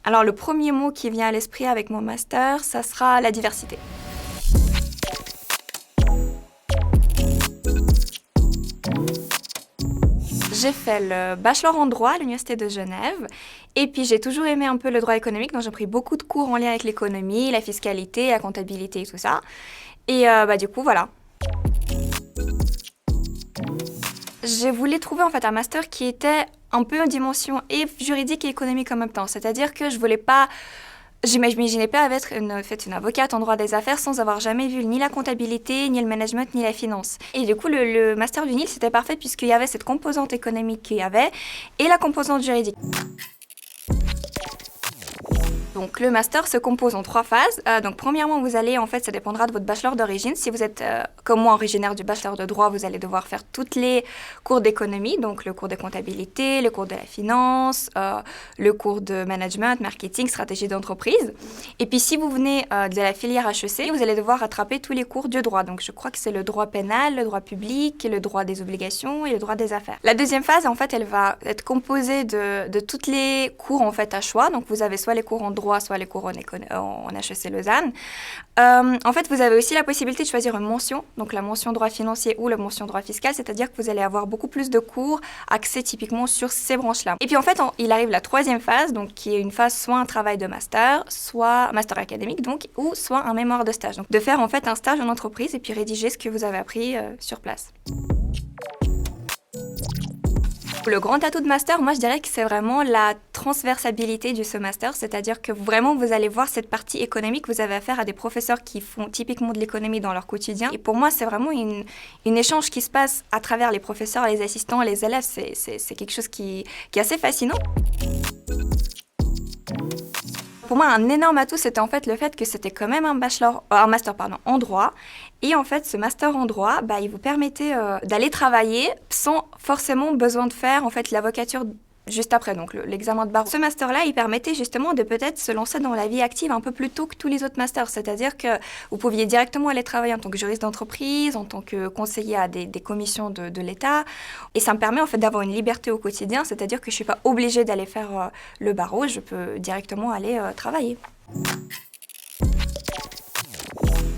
Alors le premier mot qui vient à l'esprit avec mon master, ça sera la diversité. J'ai fait le bachelor en droit à l'Université de Genève et puis j'ai toujours aimé un peu le droit économique, donc j'ai pris beaucoup de cours en lien avec l'économie, la fiscalité, la comptabilité et tout ça. Et du coup, voilà. Je voulais trouver en fait un master qui était un peu en dimension et juridique et économique en même temps. C'est-à-dire que je voulais pas, je m'imaginais pas être une avocate en droit des affaires sans avoir jamais vu ni la comptabilité, ni le management, ni la finance. Et du coup, le master du Nil, c'était parfait puisqu'il y avait cette composante économique qu'il y avait et la composante juridique. Donc le master se compose en 3 phases. Donc premièrement, vous allez, en fait, ça dépendra de votre bachelor d'origine. Si vous êtes, comme moi, originaire du bachelor de droit, vous allez devoir faire toutes les cours d'économie, donc le cours de comptabilité, le cours de la finance, le cours de management, marketing, stratégie d'entreprise. Et puis si vous venez de la filière HEC, vous allez devoir rattraper tous les cours du droit. Donc je crois que c'est le droit pénal, le droit public, le droit des obligations et le droit des affaires. La deuxième phase, en fait, elle va être composée de toutes les cours en fait à choix. Donc vous avez soit les cours en droit, soit les cours en HEC Lausanne. En fait, vous avez aussi la possibilité de choisir une mention, donc la mention droit financier ou la mention droit fiscal, c'est-à-dire que vous allez avoir beaucoup plus de cours axés typiquement sur ces branches-là. Et puis en fait, il arrive la troisième phase, donc qui est une phase soit un travail de master, soit master académique, donc, ou soit un mémoire de stage. Donc de faire en fait un stage en entreprise et puis rédiger ce que vous avez appris sur place. Le grand atout de master, moi je dirais que c'est vraiment la transversabilité du ce master, c'est-à-dire que vraiment vous allez voir cette partie économique, vous avez affaire à des professeurs qui font typiquement de l'économie dans leur quotidien. Et pour moi, c'est vraiment une échange qui se passe à travers les professeurs, les assistants, les élèves. C'est quelque chose qui est assez fascinant. Pour moi, un énorme atout, c'était en fait le fait que c'était quand même un master en droit. Et en fait, ce master en droit, il vous permettait d'aller travailler sans forcément besoin de faire en fait l'avocature juste après, donc l'examen de barreau. Ce master-là, il permettait justement de peut-être se lancer dans la vie active un peu plus tôt que tous les autres masters. C'est-à-dire que vous pouviez directement aller travailler en tant que juriste d'entreprise, en tant que conseiller à des commissions de l'État. Et ça me permet en fait d'avoir une liberté au quotidien, c'est-à-dire que je ne suis pas obligée d'aller faire le barreau, je peux directement aller travailler.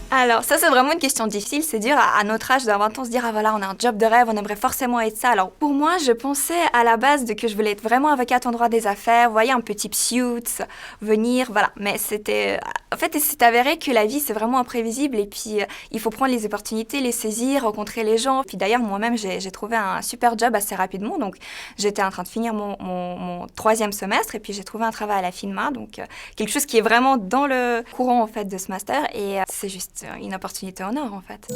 Alors ça c'est vraiment une question difficile, c'est dire à notre âge de 20 ans, se dire ah voilà on a un job de rêve, on aimerait forcément être ça. Alors pour moi je pensais à la base que je voulais être vraiment avocate en droit des affaires, vous voyez un petit suit, venir, voilà. Mais c'était, en fait il s'est avéré que la vie c'est vraiment imprévisible et puis il faut prendre les opportunités, les saisir, rencontrer les gens. Puis d'ailleurs moi-même j'ai trouvé un super job assez rapidement, donc j'étais en train de finir mon 3e semestre et puis j'ai trouvé un travail à la FINMA, donc quelque chose qui est vraiment dans le courant en fait de ce master et c'est juste une opportunité en or en fait.